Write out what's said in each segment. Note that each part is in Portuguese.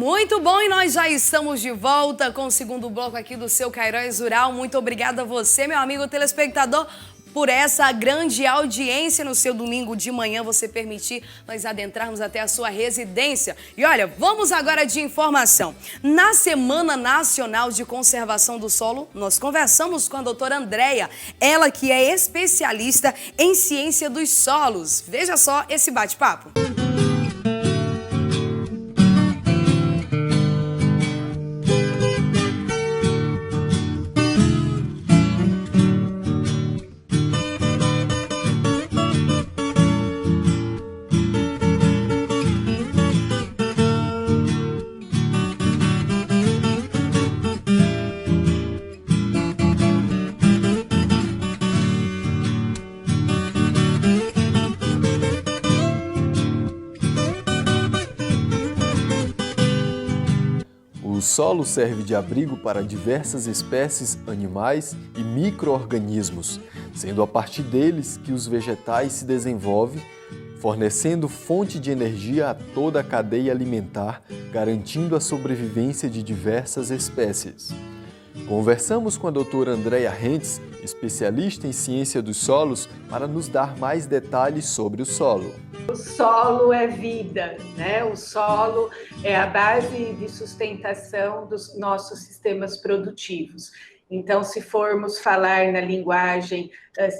Muito bom, e nós já estamos de volta com o segundo bloco aqui do seu Cairós Rural. Muito obrigada a você, meu amigo telespectador, por essa grande audiência no seu domingo de manhã, você permitir nós adentrarmos até a sua residência. E olha, vamos agora de informação. Na Semana Nacional de Conservação do Solo, nós conversamos com a doutora Andréia, ela que é especialista em ciência dos solos. Veja só esse bate-papo. O solo serve de abrigo para diversas espécies animais e micro-organismos, sendo a partir deles que os vegetais se desenvolvem, fornecendo fonte de energia a toda a cadeia alimentar, garantindo a sobrevivência de diversas espécies. Conversamos com a doutora Andréia Rentes, especialista em ciência dos solos, para nos dar mais detalhes sobre o solo. O solo é vida, né? O solo é a base de sustentação dos nossos sistemas produtivos. Então, se formos falar na linguagem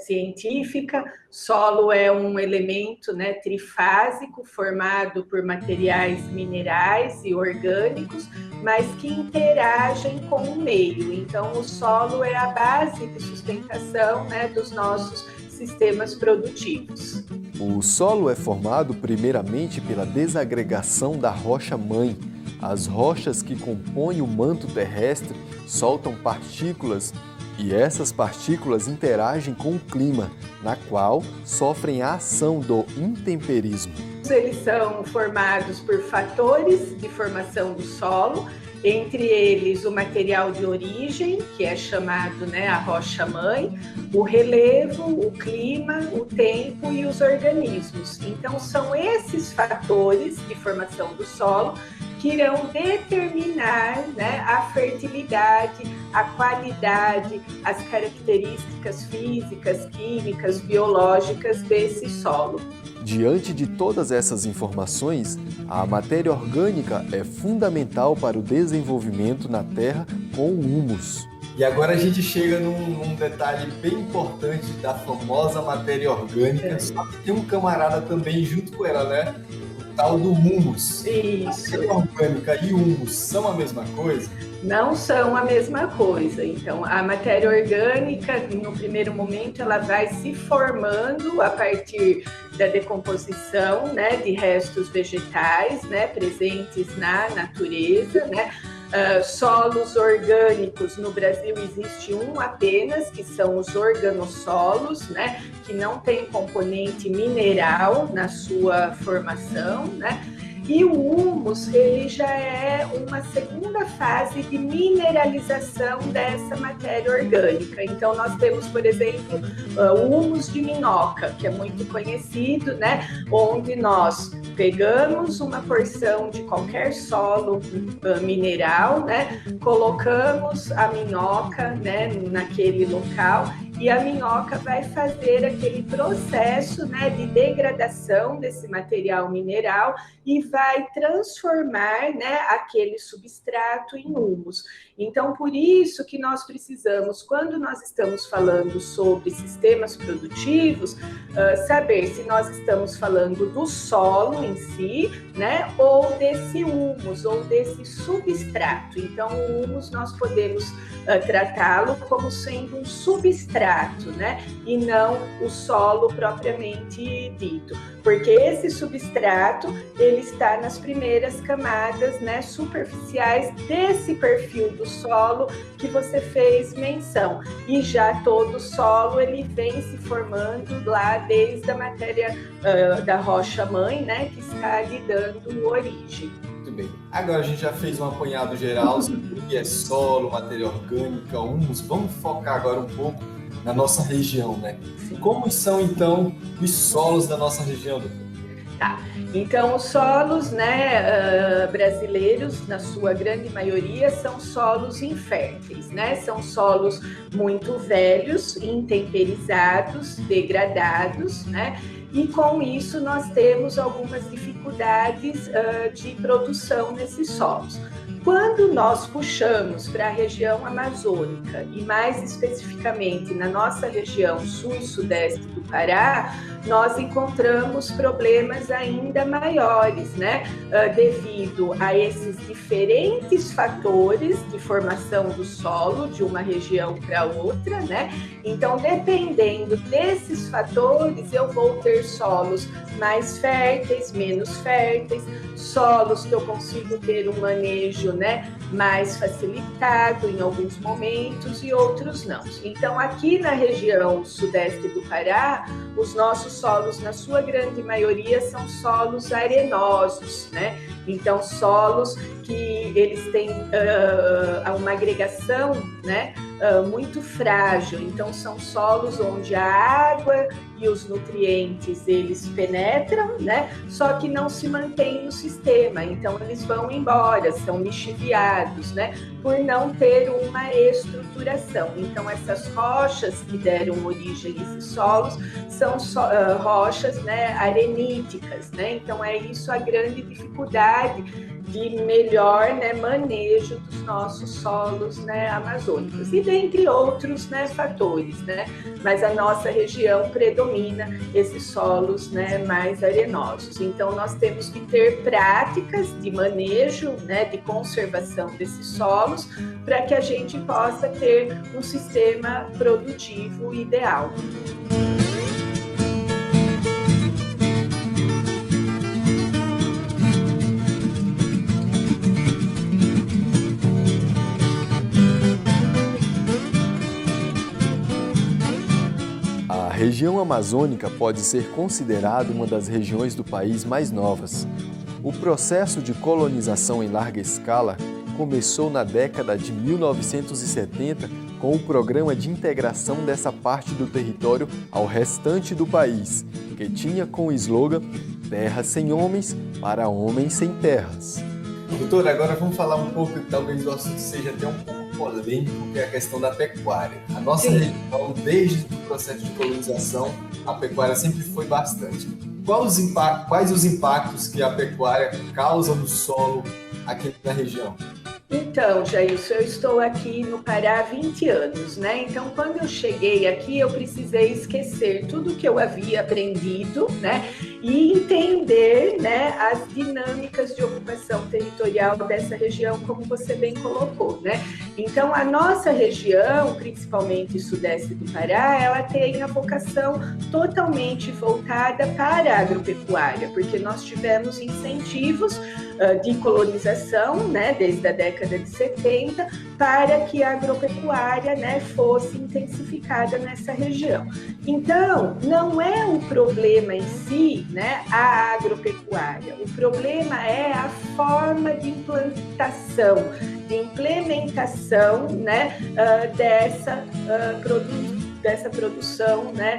científica, solo é um elemento, né, trifásico, formado por materiais minerais e orgânicos, mas que interagem com o meio. Então, o solo é a base de sustentação, né, dos nossos sistemas produtivos. O solo é formado primeiramente pela desagregação da rocha-mãe. As rochas que compõem o manto terrestre soltam partículas e essas partículas interagem com o clima, na qual sofrem a ação do intemperismo. Eles são formados por fatores de formação do solo, entre eles o material de origem, que é chamado, né, a rocha-mãe, o relevo, o clima, o tempo e os organismos. Então, são esses fatores de formação do solo que irão determinar, né, a fertilidade, a qualidade, as características físicas, químicas, biológicas desse solo. Diante de todas essas informações, a matéria orgânica é fundamental para o desenvolvimento na terra com o humus. E agora a gente chega num detalhe bem importante da famosa matéria orgânica, só que tem um camarada também junto com ela, né? O tal do humus. Isso. A matéria orgânica e humus são a mesma coisa? Não são a mesma coisa. Então, a matéria orgânica, no primeiro momento, ela vai se formando a partir da decomposição, né, de restos vegetais, né, presentes na natureza, né? Solos orgânicos, no Brasil existe um apenas, que são os organossolos, né, que não tem componente mineral na sua formação, né? E o humus, ele já é uma segunda fase de mineralização dessa matéria orgânica. Então, nós temos, por exemplo, o humus de minhoca, que é muito conhecido, né? Onde nós pegamos uma porção de qualquer solo mineral, né? Colocamos a minhoca, né, naquele local, e a minhoca vai fazer aquele processo, né, de degradação desse material mineral e vai transformar, né, aquele substrato em humus. Então, por isso que nós precisamos, quando nós estamos falando sobre sistemas produtivos, saber se nós estamos falando do solo em si, né, ou desse humus, ou desse substrato. Então, o humus nós podemos tratá-lo como sendo um substrato, né, e não o solo propriamente dito, porque esse substrato ele está nas primeiras camadas, né, superficiais desse perfil do solo que você fez menção, e já todo o solo ele vem se formando lá desde a matéria da rocha-mãe, né, que está lhe dando origem. Muito bem. Agora a gente já fez um apanhado geral sobre o que é solo, matéria orgânica, humus. Vamos focar agora um pouco na nossa região, né? Sim. Como são, então, os solos da nossa região, doutor? Tá. Então, os solos, né, brasileiros, na sua grande maioria, são solos inférteis, né? São solos muito velhos, intemperizados, degradados, né? E com isso nós temos algumas dificuldades de produção nesses solos. Quando nós puxamos para a região amazônica, e mais especificamente na nossa região sul e sudeste do Pará, nós encontramos problemas ainda maiores, né? Devido a esses diferentes fatores de formação do solo de uma região para outra, né? Então, dependendo desses fatores, eu vou ter solos mais férteis, menos férteis, solos que eu consigo ter um manejo, né, mais facilitado em alguns momentos e outros não. Então, aqui na região sudeste do Pará, os nossos solos, na sua grande maioria, são solos arenosos, né? Então, solos que eles têm uma agregação, né, muito frágil. Então, são solos onde a água e os nutrientes, eles penetram, né, só que não se mantêm no sistema. Então, eles vão embora, são lixiviados, né, por não ter uma estruturação. Então, essas rochas que deram origem a esses solos são rochas, né, areníticas, né? Então, é isso a grande dificuldade de melhor, né, manejo dos nossos solos, né, amazônicos, e dentre outros, né, fatores, né? Mas a nossa região predomina esses solos, né, mais arenosos. Então, nós temos que ter práticas de manejo, né, de conservação desses solos, para que a gente possa ter um sistema produtivo ideal. A região amazônica pode ser considerada uma das regiões do país mais novas. O processo de colonização em larga escala começou na década de 1970 com o Programa de Integração dessa parte do território ao restante do país, que tinha como slogan Terra sem homens para homens sem terras. Doutor, agora vamos falar um pouco, talvez o assunto seja até um pouco polêmico, que é a questão da pecuária. A nossa região, desde o processo de colonização, a pecuária sempre foi bastante. Quais os impactos que a pecuária causa no solo aqui na região? Então, Jailson, eu estou aqui no Pará há 20 anos, né? Então, quando eu cheguei aqui, eu precisei esquecer tudo que eu havia aprendido, né? E entender, né, as dinâmicas de ocupação territorial dessa região, como você bem colocou, né? Então, a nossa região, principalmente sudeste do Pará, ela tem a vocação totalmente voltada para a agropecuária, porque nós tivemos incentivos de colonização, né, desde a década de 70, para que a agropecuária, né, fosse intensificada nessa região. Então, não é o problema em si, né, a agropecuária. O problema é a forma de implantação, de implementação, né, dessa produção, né,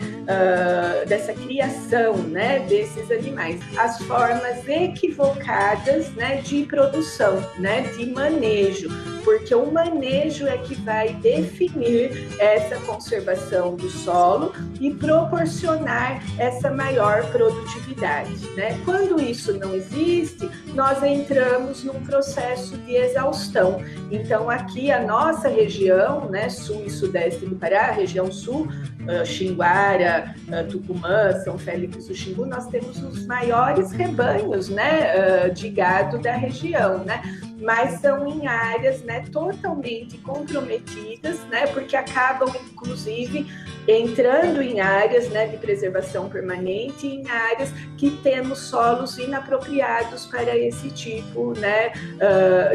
dessa criação, né, desses animais. As formas equivocadas, né, de produção, né, de manejo, porque o manejo é que vai definir essa conservação do solo e proporcionar essa maior produtividade, né? Quando isso não existe, nós entramos num processo de exaustão. Então, aqui a nossa região, né, sul e sudeste do Pará, a região sul, Xinguara, Tucumã, São Félix do Xingu, nós temos os maiores rebanhos, né, de gado da região, né? Mas são em áreas, né, totalmente comprometidas, né, porque acabam, inclusive, entrando em áreas, né, de preservação permanente, em áreas que temos solos inapropriados para esse tipo, né,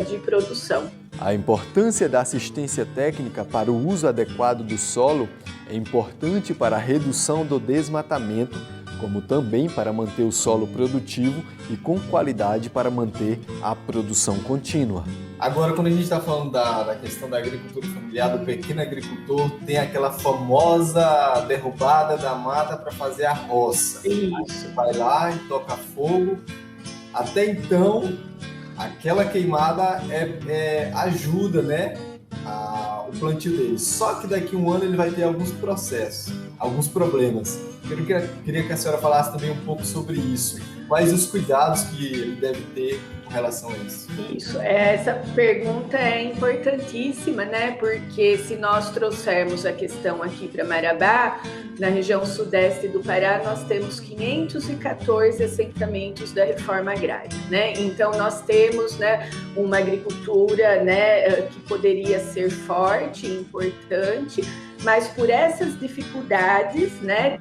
de produção. A importância da assistência técnica para o uso adequado do solo é importante para a redução do desmatamento, como também para manter o solo produtivo e com qualidade para manter a produção contínua. Agora, quando a gente está falando da questão da agricultura familiar, do pequeno agricultor, tem aquela famosa derrubada da mata para fazer a roça. Isso. Aí você vai lá e toca fogo. Até então, aquela queimada ajuda, né, o plantio dele. Só que daqui a um ano ele vai ter alguns processos, alguns problemas. Queria que a senhora falasse também um pouco sobre isso. Quais os cuidados que ele deve ter com relação a isso? Isso, essa pergunta é importantíssima, né? Porque se nós trouxermos a questão aqui para Marabá, na região sudeste do Pará, nós temos 514 assentamentos da reforma agrária, né? Então, nós temos, né, uma agricultura, né, que poderia ser forte, importante, mas por essas dificuldades, né,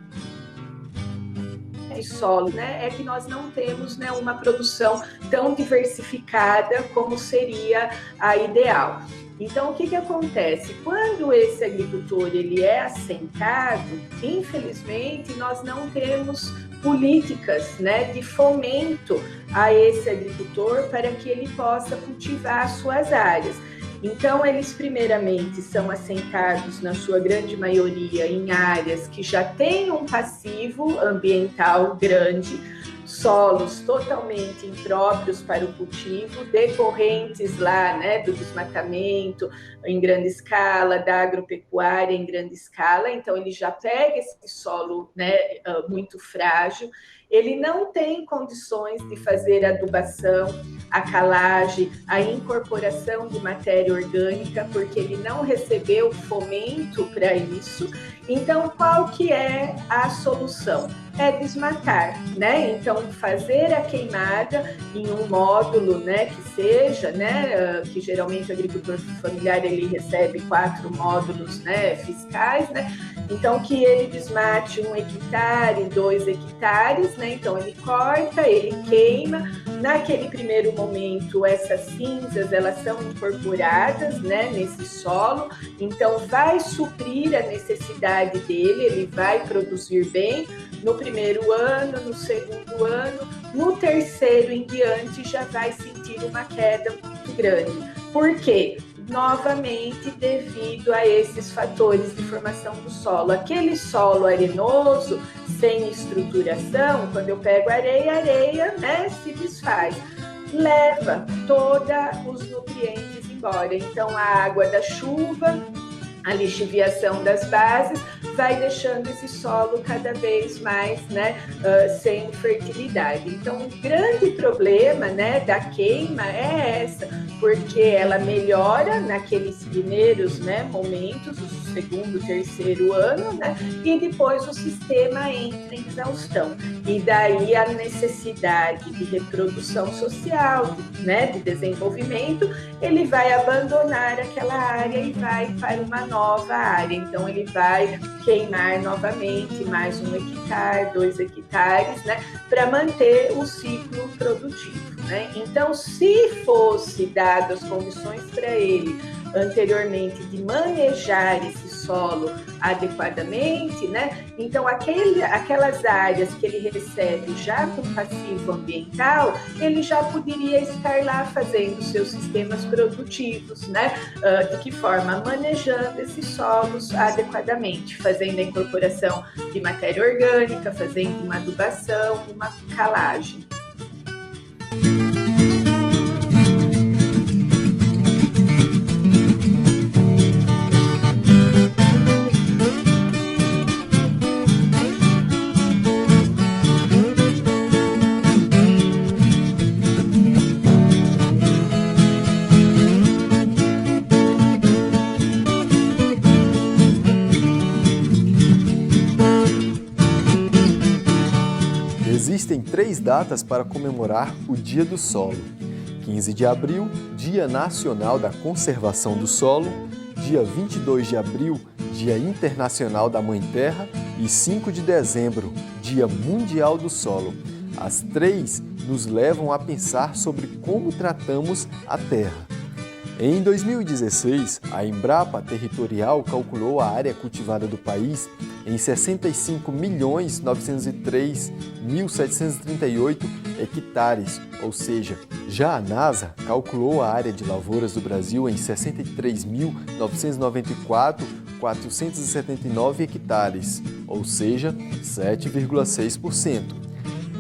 de solo, né, é que nós não temos, né, uma produção tão diversificada como seria a ideal. Então, o que acontece? Quando esse agricultor ele é assentado, infelizmente, nós não temos políticas, né, de fomento a esse agricultor para que ele possa cultivar suas áreas. Então, eles primeiramente são assentados, na sua grande maioria, em áreas que já têm um passivo ambiental grande, solos totalmente impróprios para o cultivo, decorrentes lá, né, do desmatamento em grande escala, da agropecuária em grande escala. Então, ele já pega esse solo, né, muito frágil. Ele não tem condições de fazer adubação, a calagem, a incorporação de matéria orgânica, porque ele não recebeu fomento para isso. Então, qual que é a solução? É desmatar, né? Então, fazer a queimada em um módulo, né, que seja, né, que geralmente o agricultor familiar ele recebe 4 módulos, né, fiscais, né? Então, que ele desmate 1 hectare, 2 hectares, né? Então, ele corta, ele queima. Naquele primeiro momento, essas cinzas, elas são incorporadas, né, nesse solo. Então, vai suprir a necessidade dele, ele vai produzir bem. No primeiro ano, no segundo ano, no terceiro em diante, já vai sentir uma queda muito grande. Por quê? Novamente, devido a esses fatores de formação do solo. Aquele solo arenoso, sem estruturação, quando eu pego areia, né, se desfaz. Leva todos os nutrientes embora. Então, a água da chuva, a lixiviação das bases, vai deixando esse solo cada vez mais, né, sem fertilidade. Então, o grande problema, né, da queima é essa, porque ela melhora naqueles primeiros, né, momentos, o segundo, terceiro ano, né, e depois o sistema entra em exaustão. E daí a necessidade de reprodução social, né, de desenvolvimento, ele vai abandonar aquela área e vai para uma nova área. Então, ele vai queimar novamente mais 1 hectare, 2 hectares, né, para manter o ciclo produtivo, né? Então, se fosse dado as condições para ele anteriormente de manejar esse solo adequadamente, né? Então, aquelas áreas que ele recebe já com passivo ambiental, ele já poderia estar lá fazendo seus sistemas produtivos, né? De que forma? Manejando esses solos adequadamente, fazendo a incorporação de matéria orgânica, fazendo uma adubação, uma calagem. Existem 3 datas para comemorar o Dia do Solo: 15 de abril, Dia Nacional da Conservação do Solo, dia 22 de abril, Dia Internacional da Mãe Terra e 5 de dezembro, Dia Mundial do Solo. As 3 nos levam a pensar sobre como tratamos a terra. Em 2016, a Embrapa Territorial calculou a área cultivada do país em 65.903.738 hectares, ou seja, já a NASA calculou a área de lavouras do Brasil em 63.994.479 hectares, ou seja, 7,6%.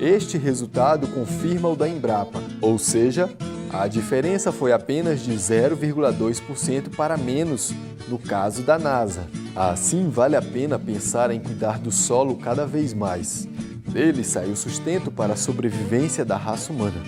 Este resultado confirma o da Embrapa, ou seja, a diferença foi apenas de 0,2% para menos no caso da NASA. Assim, vale a pena pensar em cuidar do solo cada vez mais. Dele sai o sustento para a sobrevivência da raça humana.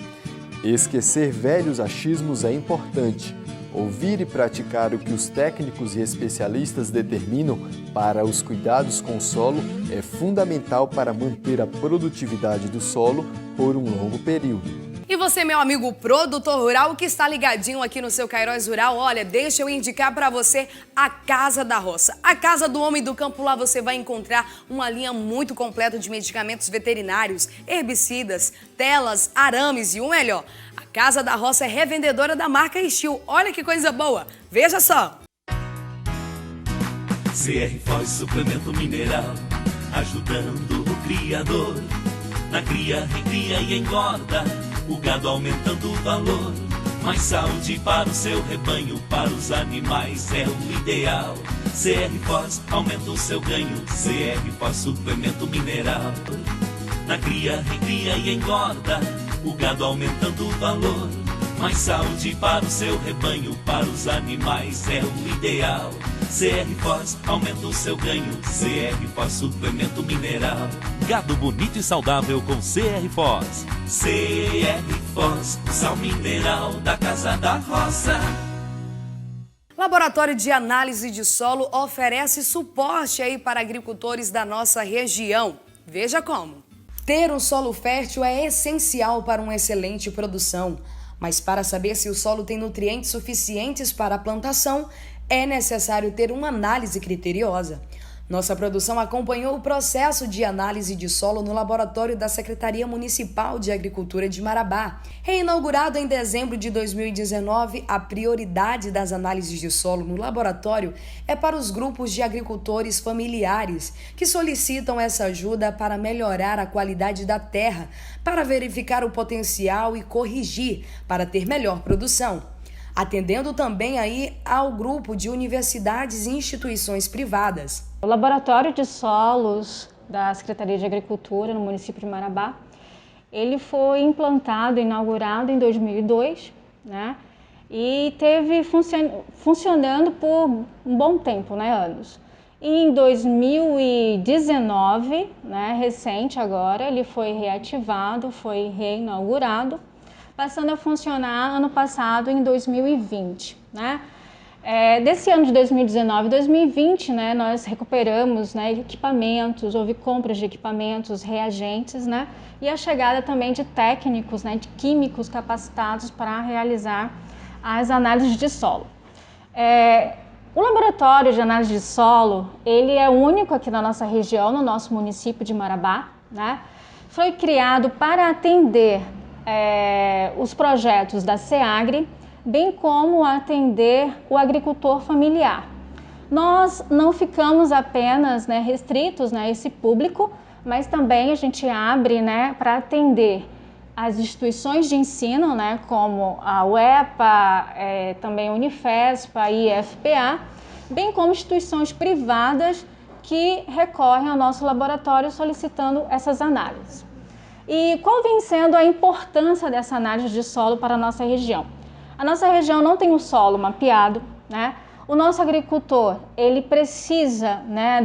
Esquecer velhos achismos é importante. Ouvir e praticar o que os técnicos e especialistas determinam para os cuidados com o solo é fundamental para manter a produtividade do solo por um longo período. E você, meu amigo produtor rural que está ligadinho aqui no seu Cairós Rural, olha, deixa eu indicar para você a Casa da Roça. A Casa do Homem do Campo, lá você vai encontrar uma linha muito completa de medicamentos veterinários, herbicidas, telas, arames e o melhor. A Casa da Roça é revendedora da marca Estil. Olha que coisa boa, veja só. CR Foz, suplemento mineral, ajudando o criador. Na cria, recria e engorda, o gado aumentando o valor. Mais saúde para o seu rebanho, para os animais é o ideal. CR Foz, aumenta o seu ganho. CR Foz, suplemento mineral. Na cria, recria e engorda, o gado aumentando o valor. Mais saúde para o seu rebanho, para os animais é o ideal. CR Foz, aumenta o seu ganho. CR Foz, suplemento mineral. Gado bonito e saudável com CR Foz. CR Foz, sal mineral da Casa da Roça. Laboratório de Análise de Solo oferece suporte aí para agricultores da nossa região. Veja como. Ter um solo fértil é essencial para uma excelente produção. Mas para saber se o solo tem nutrientes suficientes para a plantação, é necessário ter uma análise criteriosa. Nossa produção acompanhou o processo de análise de solo no laboratório da Secretaria Municipal de Agricultura de Marabá. Reinaugurado em dezembro de 2019, a prioridade das análises de solo no laboratório é para os grupos de agricultores familiares, que solicitam essa ajuda para melhorar a qualidade da terra, para verificar o potencial e corrigir, para ter melhor produção. Atendendo também aí ao grupo de universidades e instituições privadas. O Laboratório de Solos da Secretaria de Agricultura no município de Marabá, ele foi implantado, inaugurado em 2002, né? E teve funcionando por um bom tempo, né, anos. E em 2019, né, recente agora, ele foi reativado, foi reinaugurado, passando a funcionar ano passado, em 2020, né? Desse ano de 2019 e 2020, né, nós recuperamos, né, equipamentos, houve compras de equipamentos, reagentes, né, e a chegada também de técnicos, né, de químicos capacitados para realizar as análises de solo. O laboratório de análise de solo, ele é único aqui na nossa região, no nosso município de Marabá, né? Foi criado para atender os projetos da SEAGRE, bem como atender o agricultor familiar. Nós não ficamos apenas, né, restritos, né, a esse público, mas também a gente abre, né, para atender as instituições de ensino, né, como a UEPA, também a Unifespa, a IFPA, bem como instituições privadas que recorrem ao nosso laboratório solicitando essas análises. E qual vem sendo a importância dessa análise de solo para a nossa região? A nossa região não tem um solo mapeado, né? O nosso agricultor, ele precisa, né,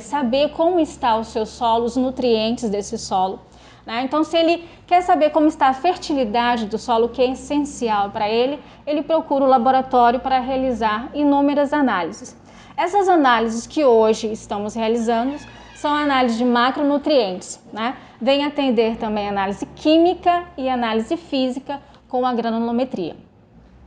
saber como está o seu solo, os nutrientes desse solo, né? Então, se ele quer saber como está a fertilidade do solo, que é essencial para ele, ele procura o laboratório para realizar inúmeras análises. Essas análises que hoje estamos realizando são análises de macronutrientes, né? Vem atender também análise química e análise física com a granulometria.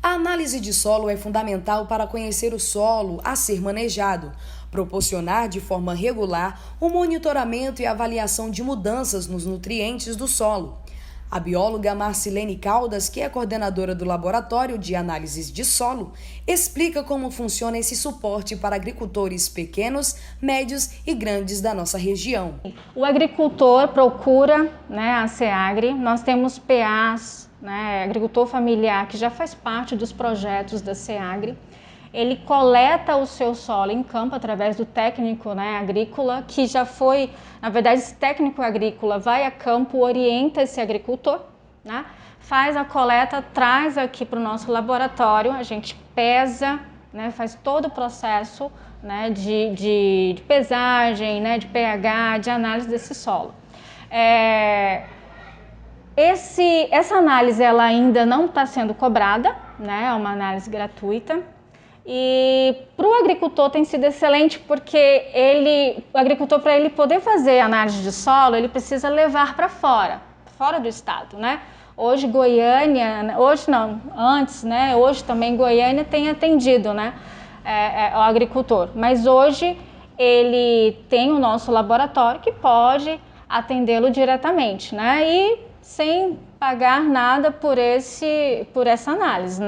A análise de solo é fundamental para conhecer o solo a ser manejado, proporcionar de forma regular o monitoramento e avaliação de mudanças nos nutrientes do solo. A bióloga Marcilene Caldas, que é coordenadora do Laboratório de Análises de Solo, explica como funciona esse suporte para agricultores pequenos, médios e grandes da nossa região. O agricultor procura, a SEAGRE, nós temos PAs, agricultor familiar, que já faz parte dos projetos da SEAGRE. Ele coleta o seu solo em campo através do técnico agrícola, que já foi, na verdade, esse técnico agrícola vai a campo, orienta esse agricultor, faz a coleta, traz aqui para o nosso laboratório, a gente pesa, faz todo o processo de pesagem, de pH, de análise desse solo. Essa análise ela ainda não está sendo cobrada, é uma análise gratuita. E para o agricultor tem sido excelente porque o agricultor, para ele poder fazer análise de solo, ele precisa levar para fora do estado, Hoje Goiânia, hoje também Goiânia tem atendido, o agricultor, mas hoje ele tem o nosso laboratório que pode atendê-lo diretamente, e sem pagar nada por essa análise,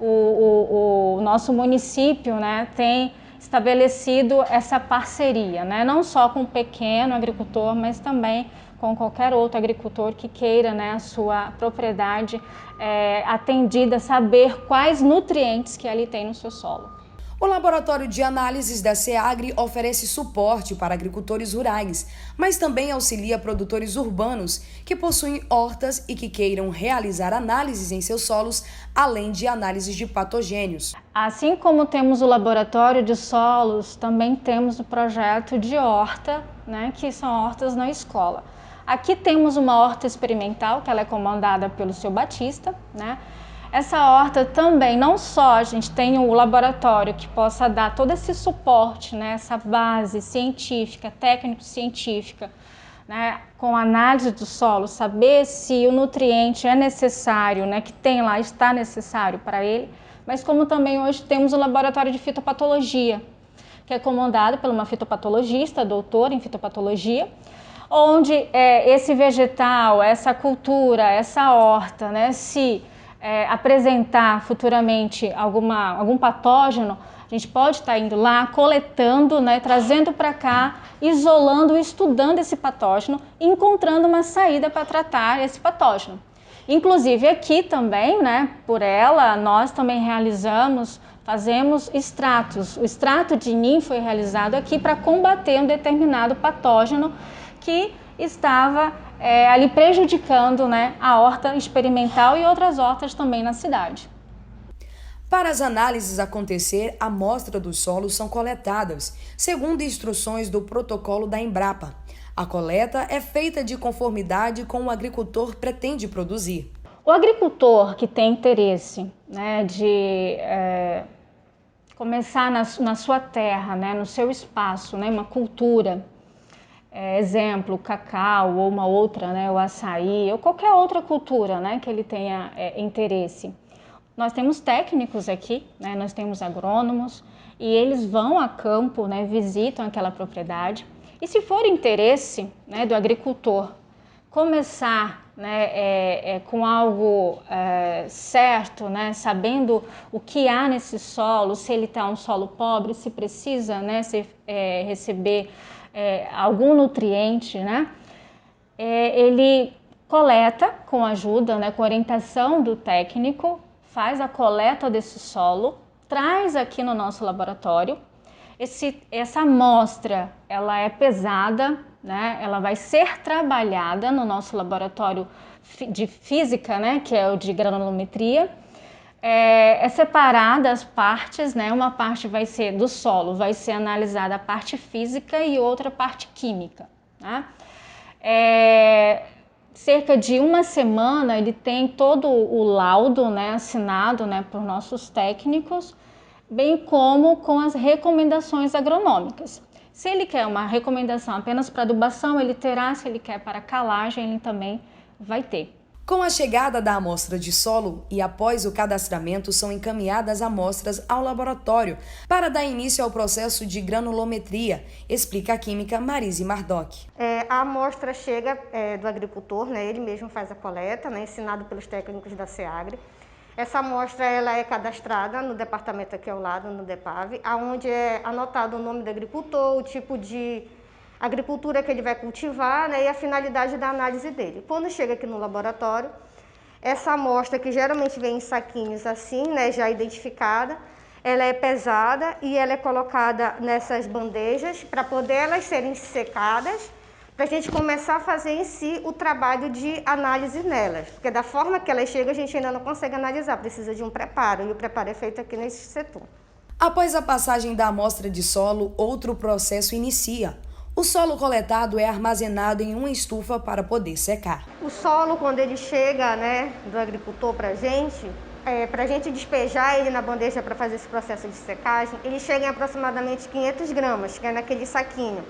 O nosso município tem estabelecido essa parceria, não só com o pequeno agricultor, mas também com qualquer outro agricultor que queira a sua propriedade atendida, saber quais nutrientes que ali tem no seu solo. O Laboratório de Análises da SEAGRE oferece suporte para agricultores rurais, mas também auxilia produtores urbanos que possuem hortas e que queiram realizar análises em seus solos, além de análises de patogênios. Assim como temos o Laboratório de Solos, também temos o projeto de horta, que são hortas na escola. Aqui temos uma horta experimental, que ela é comandada pelo seu Batista, Essa horta também, não só a gente tem o laboratório que possa dar todo esse suporte, essa base científica, técnico-científica, com análise do solo, saber se o nutriente é necessário, que tem lá, está necessário para ele, mas como também hoje temos o laboratório de fitopatologia, que é comandado por uma fitopatologista, doutora em fitopatologia, onde esse vegetal, essa cultura, essa horta, se apresentar futuramente algum patógeno, a gente pode estar indo lá, coletando, trazendo para cá, isolando, estudando esse patógeno e encontrando uma saída para tratar esse patógeno. Inclusive aqui também, por ela, nós também fazemos extratos. O extrato de NIM foi realizado aqui para combater um determinado patógeno que estava ali prejudicando a horta experimental e outras hortas também na cidade. Para as análises acontecer, a amostra dos solos são coletadas, segundo instruções do protocolo da Embrapa. A coleta é feita de conformidade com o agricultor pretende produzir. O agricultor que tem interesse de começar na sua terra, no seu espaço, uma cultura, exemplo, cacau ou uma outra, o açaí ou qualquer outra cultura que ele tenha interesse. Nós temos técnicos aqui, nós temos agrônomos e eles vão a campo, visitam aquela propriedade e se for interesse do agricultor começar com algo certo, sabendo o que há nesse solo, se ele está um solo pobre, se precisa receber algum nutriente, ele coleta com ajuda, com orientação do técnico, faz a coleta desse solo, traz aqui no nosso laboratório. Essa amostra, ela é pesada, ela vai ser trabalhada no nosso laboratório de física, que é o de granulometria. É separada as partes, uma parte vai ser do solo, vai ser analisada a parte física e outra parte química. Cerca de uma semana ele tem todo o laudo assinado por nossos técnicos, bem como com as recomendações agronômicas. Se ele quer uma recomendação apenas para adubação, ele terá, se ele quer para calagem, ele também vai ter. Com a chegada da amostra de solo e após o cadastramento, são encaminhadas amostras ao laboratório para dar início ao processo de granulometria, explica a química Marise Mardoc. A amostra chega do agricultor, né? Ele mesmo faz a coleta, né? Ensinado pelos técnicos da SEAGRE. Essa amostra ela é cadastrada no departamento aqui ao lado, no DEPAV, onde é anotado o nome do agricultor, o tipo de agricultura que ele vai cultivar, né, e a finalidade da análise dele. Quando chega aqui no laboratório, essa amostra, que geralmente vem em saquinhos assim, né, já identificada, ela é pesada e ela é colocada nessas bandejas para poder elas serem secadas, para a gente começar a fazer em si o trabalho de análise nelas. Porque da forma que elas chegam, a gente ainda não consegue analisar, precisa de um preparo, e o preparo é feito aqui nesse setor. Após a passagem da amostra de solo, outro processo inicia. O solo coletado é armazenado em uma estufa para poder secar. O solo, quando ele chega, né, do agricultor para a gente despejar ele na bandeja para fazer esse processo de secagem, ele chega em aproximadamente 500 gramas, que é naquele saquinho.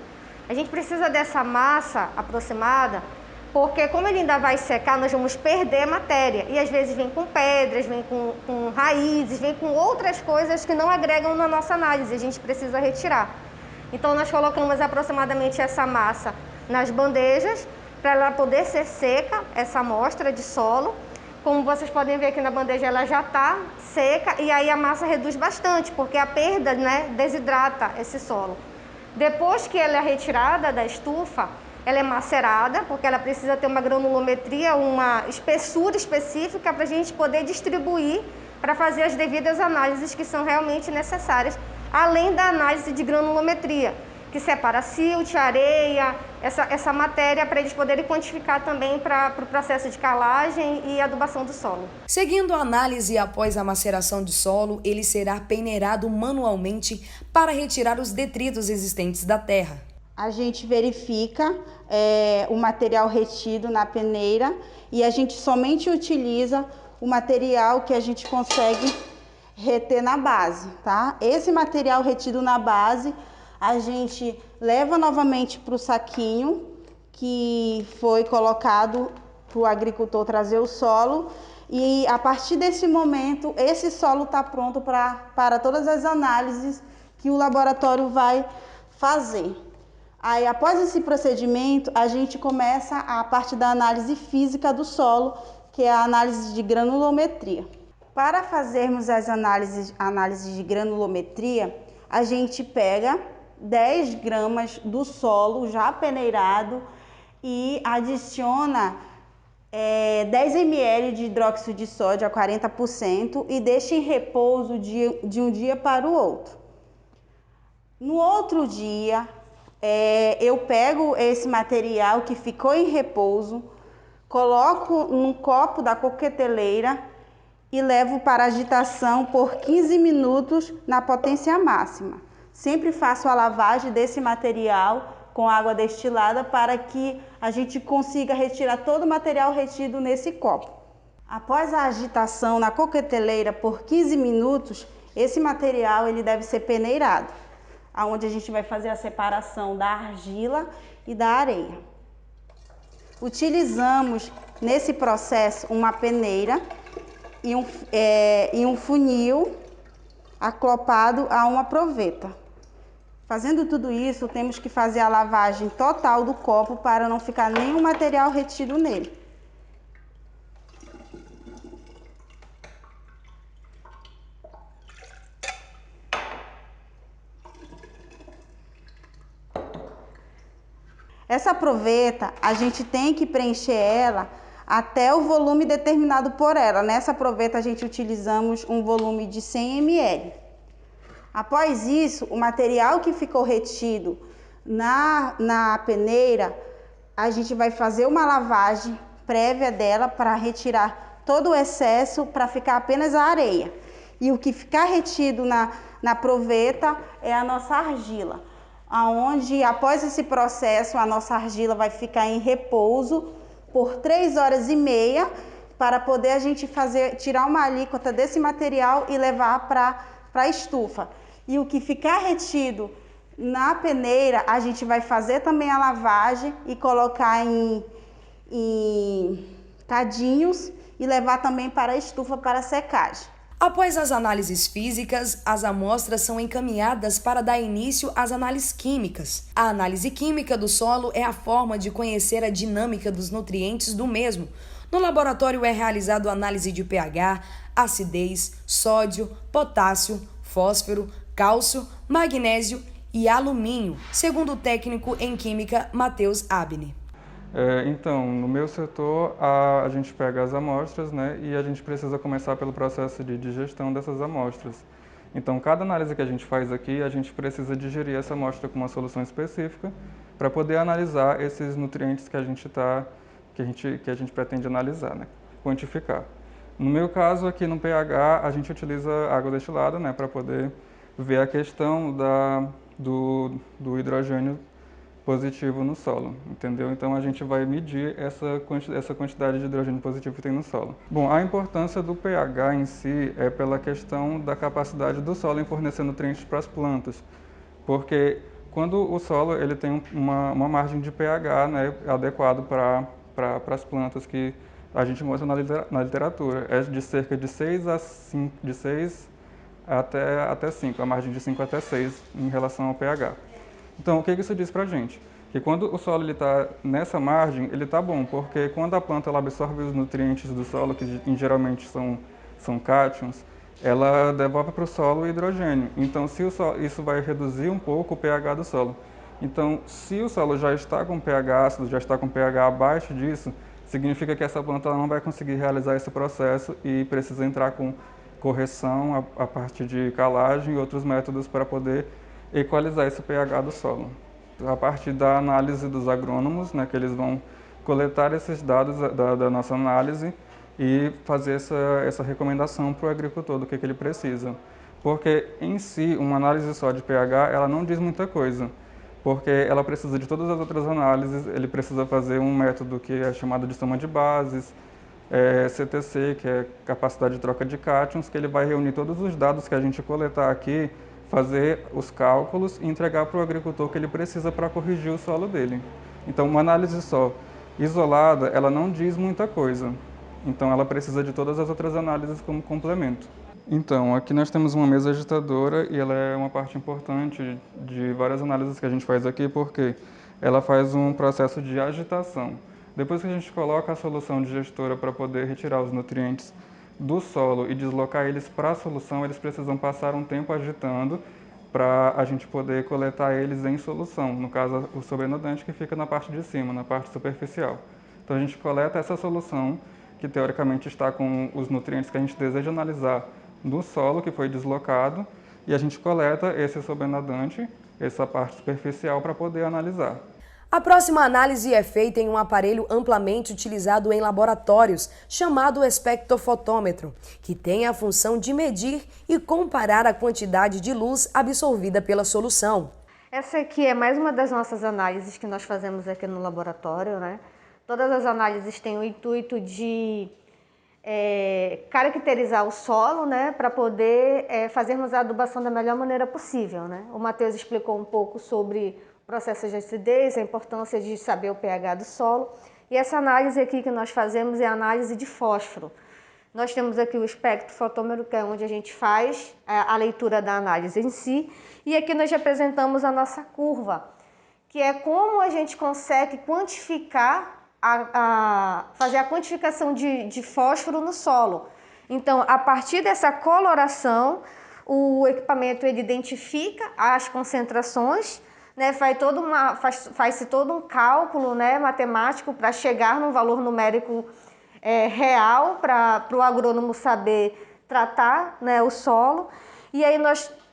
A gente precisa dessa massa aproximada, porque como ele ainda vai secar, nós vamos perder matéria. E às vezes vem com pedras, vem com raízes, vem com outras coisas que não agregam na nossa análise, a gente precisa retirar. Então nós colocamos aproximadamente essa massa nas bandejas para ela poder ser seca, essa amostra de solo. Como vocês podem ver aqui na bandeja, ela já está seca e aí a massa reduz bastante, porque a perda, né, desidrata esse solo. Depois que ela é retirada da estufa, ela é macerada, porque ela precisa ter uma granulometria, uma espessura específica para a gente poder distribuir para fazer as devidas análises que são realmente necessárias, além da análise de granulometria, que separa silt, areia, essa matéria para eles poderem quantificar também para o processo de calagem e adubação do solo. Seguindo a análise após a maceração de solo, ele será peneirado manualmente para retirar os detritos existentes da terra. A gente verifica o material retido na peneira e a gente somente utiliza o material que a gente consegue reter na base, tá? Esse material retido na base, a gente leva novamente para o saquinho que foi colocado para o agricultor trazer o solo e a partir desse momento, esse solo está pronto para todas as análises que o laboratório vai fazer. Aí, após esse procedimento, a gente começa a parte da análise física do solo, que é a análise de granulometria. Para fazermos as análises de granulometria, a gente pega 10 gramas do solo já peneirado e adiciona 10 ml de hidróxido de sódio a 40% e deixa em repouso de um dia para o outro. No outro dia, eu pego esse material que ficou em repouso, coloco num copo da coqueteleira e levo para agitação por 15 minutos na potência máxima. Sempre faço a lavagem desse material com água destilada para que a gente consiga retirar todo o material retido nesse copo. Após a agitação na coqueteleira por 15 minutos, esse material ele deve ser peneirado, onde a gente vai fazer a separação da argila e da areia. Utilizamos nesse processo uma peneira e um funil acoplado a uma proveta. Fazendo tudo isso, temos que fazer a lavagem total do copo para não ficar nenhum material retido nele. Essa proveta, a gente tem que preencher ela até o volume determinado por ela. Nessa proveta, a gente utilizamos um volume de 100 ml. Após isso, o material que ficou retido na peneira, a gente vai fazer uma lavagem prévia dela para retirar todo o excesso, para ficar apenas a areia. E o que ficar retido na proveta é a nossa argila, onde após esse processo a nossa argila vai ficar em repouso por 3 horas e meia para poder a gente tirar uma alíquota desse material e levar para a estufa. E o que ficar retido na peneira, a gente vai fazer também a lavagem e colocar em cadinhos e levar também para a estufa para secagem. Após as análises físicas, as amostras são encaminhadas para dar início às análises químicas. A análise química do solo é a forma de conhecer a dinâmica dos nutrientes do mesmo. No laboratório é realizado análise de pH, acidez, sódio, potássio, fósforo, cálcio, magnésio e alumínio, segundo o técnico em química Matheus Abne. Então, no meu setor, a gente pega as amostras, né, e a gente precisa começar pelo processo de digestão dessas amostras. Então, cada análise que a gente faz aqui, a gente precisa digerir essa amostra com uma solução específica para poder analisar esses nutrientes que a gente pretende analisar, né, quantificar. No meu caso, aqui no pH, a gente utiliza água destilada, né, para poder ver a questão do hidrogênio positivo no solo, entendeu? Então a gente vai medir essa quantidade de hidrogênio positivo que tem no solo. Bom, a importância do pH em si é pela questão da capacidade do solo em fornecer nutrientes para as plantas, porque quando o solo ele tem uma margem de pH, né, adequado para as plantas, que a gente mostra na literatura, é de cerca de 6 até 5, a margem de 5 até 6 em relação ao pH. Então, o que isso diz para a gente? Que quando o solo está nessa margem, ele está bom, porque quando a planta ela absorve os nutrientes do solo, que geralmente são cátions, ela devolve para o solo o hidrogênio. Então, isso vai reduzir um pouco o pH do solo. Então, se o solo já está com pH ácido, já está com pH abaixo disso, significa que essa planta não vai conseguir realizar esse processo e precisa entrar com correção a partir de calagem e outros métodos para poder equalizar esse pH do solo. A partir da análise dos agrônomos, né, que eles vão coletar esses dados da nossa análise e fazer essa recomendação para o agricultor do que ele precisa. Porque, em si, uma análise só de pH, ela não diz muita coisa, porque ela precisa de todas as outras análises, ele precisa fazer um método que é chamado de soma de bases, CTC, que é capacidade de troca de cátions, que ele vai reunir todos os dados que a gente coletar aqui, fazer os cálculos e entregar para o agricultor que ele precisa para corrigir o solo dele. Então, uma análise só isolada, ela não diz muita coisa. Então, ela precisa de todas as outras análises como complemento. Então, aqui nós temos uma mesa agitadora e ela é uma parte importante de várias análises que a gente faz aqui, porque ela faz um processo de agitação. Depois que a gente coloca a solução digestora para poder retirar os nutrientes do solo e deslocar eles para a solução, eles precisam passar um tempo agitando para a gente poder coletar eles em solução, no caso o sobrenadante que fica na parte de cima, na parte superficial. Então a gente coleta essa solução, que teoricamente está com os nutrientes que a gente deseja analisar no solo que foi deslocado, e a gente coleta esse sobrenadante, essa parte superficial, para poder analisar. A próxima análise é feita em um aparelho amplamente utilizado em laboratórios, chamado espectrofotômetro, que tem a função de medir e comparar a quantidade de luz absorvida pela solução. Essa aqui é mais uma das nossas análises que nós fazemos aqui no laboratório, né? Todas as análises têm o intuito de caracterizar o solo, né, para poder fazermos a adubação da melhor maneira possível, né? O Matheus explicou um pouco sobre processo de acidez, a importância de saber o pH do solo. E essa análise aqui que nós fazemos é a análise de fósforo. Nós temos aqui o espectrofotômetro, que é onde a gente faz a leitura da análise em si. E aqui nós apresentamos a nossa curva, que é como a gente consegue quantificar, fazer a quantificação de fósforo no solo. Então, a partir dessa coloração, o equipamento ele identifica as concentrações, né, faz-se todo um cálculo, né, matemático para chegar num valor numérico real para o agrônomo saber tratar, né, o solo. E aí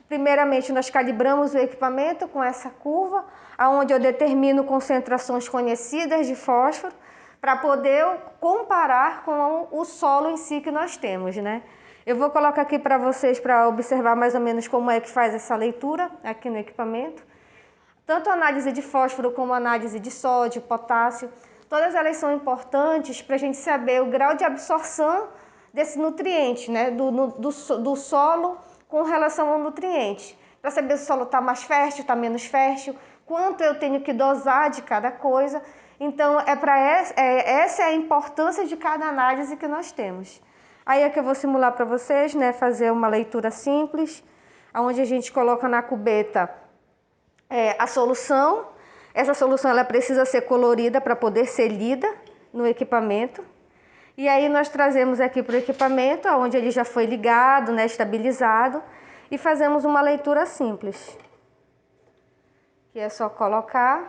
primeiramente nós calibramos o equipamento com essa curva, onde eu determino concentrações conhecidas de fósforo para poder comparar com o solo em si que nós temos, né? Eu vou colocar aqui para vocês para observar mais ou menos como é que faz essa leitura aqui no equipamento. Tanto a análise de fósforo como a análise de sódio, potássio, todas elas são importantes para a gente saber o grau de absorção desse nutriente, né, do solo com relação ao nutriente. Para saber se o solo está mais fértil, está menos fértil, quanto eu tenho que dosar de cada coisa. Então, essa é a importância de cada análise que nós temos. Aí é que eu vou simular para vocês, né, fazer uma leitura simples, onde a gente coloca na cubeta a solução. Essa solução ela precisa ser colorida para poder ser lida no equipamento. E aí nós trazemos aqui para o equipamento, onde ele já foi ligado, né, estabilizado, e fazemos uma leitura simples. Que é só colocar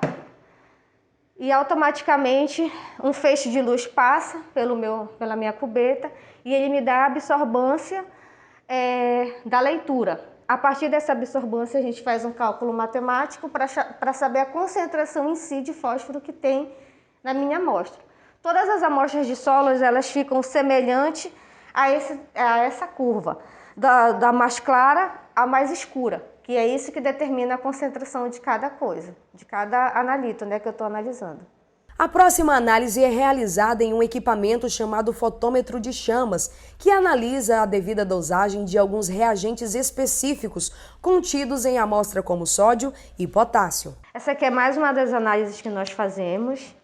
e automaticamente um feixe de luz passa pela minha cubeta e ele me dá a absorbância da leitura. A partir dessa absorbância a gente faz um cálculo matemático para saber a concentração em si de fósforo que tem na minha amostra. Todas as amostras de solos elas ficam semelhantes a essa curva, da mais clara à mais escura, que é isso que determina a concentração de cada coisa, de cada analito, né, que eu estou analisando. A próxima análise é realizada em um equipamento chamado fotômetro de chamas, que analisa a devida dosagem de alguns reagentes específicos contidos em amostra como sódio e potássio. Essa aqui é mais uma das análises que nós fazemos,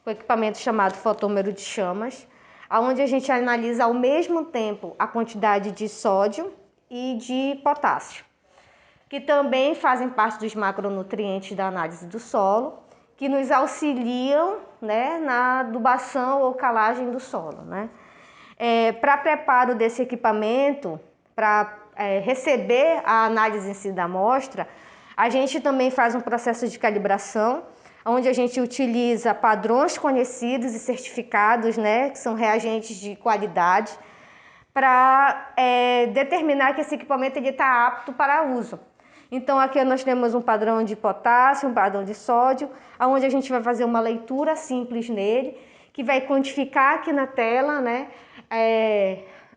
com o equipamento chamado fotômetro de chamas, onde a gente analisa ao mesmo tempo a quantidade de sódio e de potássio, que também fazem parte dos macronutrientes da análise do solo, que nos auxiliam, né, na adubação ou calagem do solo, né? Para preparo desse equipamento, para receber a análise em si da amostra, a gente também faz um processo de calibração, onde a gente utiliza padrões conhecidos e certificados, né, que são reagentes de qualidade, para determinar que esse equipamento está apto para uso. Então aqui nós temos um padrão de potássio, um padrão de sódio, onde a gente vai fazer uma leitura simples nele, que vai quantificar aqui na tela, né,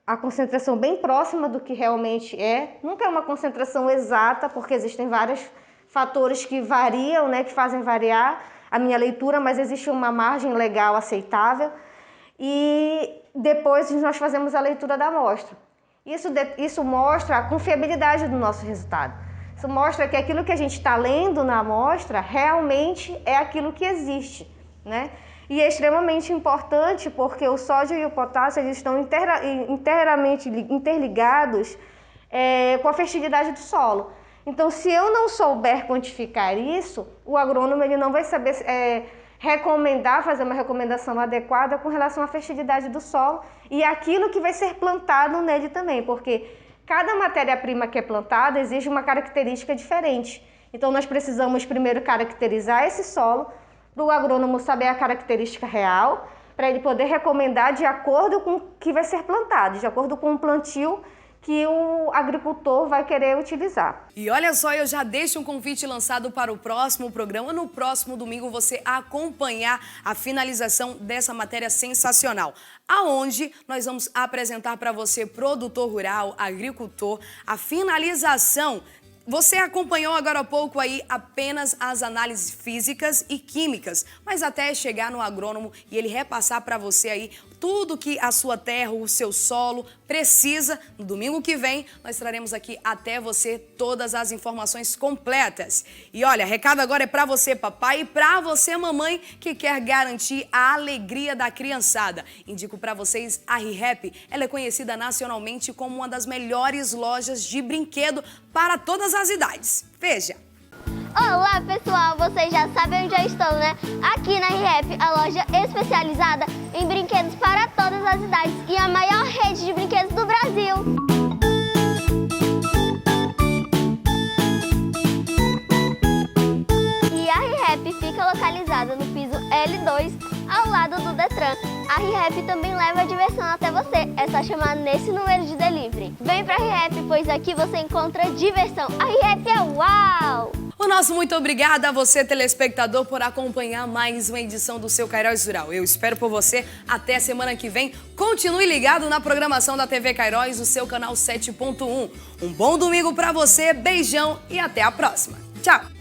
a concentração bem próxima do que realmente é. Nunca é uma concentração exata, porque existem vários fatores que variam, né, que fazem variar a minha leitura, mas existe uma margem legal aceitável. E depois nós fazemos a leitura da amostra. Isso mostra a confiabilidade do nosso resultado. Isso mostra que aquilo que a gente está lendo na amostra realmente é aquilo que existe, né? E é extremamente importante porque o sódio e o potássio eles estão inteiramente interligados com a fertilidade do solo. Então, se eu não souber quantificar isso, o agrônomo ele não vai saber fazer uma recomendação adequada com relação à fertilidade do solo e aquilo que vai ser plantado nele também, porque cada matéria-prima que é plantada exige uma característica diferente. Então, nós precisamos primeiro caracterizar esse solo, para o agrônomo saber a característica real, para ele poder recomendar de acordo com o que vai ser plantado, de acordo com o plantio que o agricultor vai querer utilizar. E olha só, eu já deixo um convite lançado para o próximo programa. No próximo domingo você acompanhar a finalização dessa matéria sensacional, aonde nós vamos apresentar para você, produtor rural, agricultor, a finalização. Você acompanhou agora há pouco aí apenas as análises físicas e químicas, mas até chegar no agrônomo e ele repassar para você aí tudo que a sua terra, o seu solo precisa. No domingo que vem, nós traremos aqui até você todas as informações completas. E olha, recado agora é para você, papai, e para você, mamãe, que quer garantir a alegria da criançada. Indico para vocês a ReHap. Ela é conhecida nacionalmente como uma das melhores lojas de brinquedo para todas as idades. Veja! Olá pessoal, vocês já sabem onde eu estou, né? Aqui na ReHap, a loja especializada em brinquedos para todas as idades e a maior rede de brinquedos do Brasil. E a ReHap fica localizada no piso L2, ao lado do Detran. A ReHap também leva a diversão até você, é só chamar nesse número de delivery. Vem pra ReHap, pois aqui você encontra diversão. A ReHap é uau! O nosso muito obrigada a você, telespectador, por acompanhar mais uma edição do seu Cairós Rural. Eu espero por você até semana que vem. Continue ligado na programação da TV Cairós, o seu canal 7.1. Um bom domingo pra você, beijão e até a próxima. Tchau!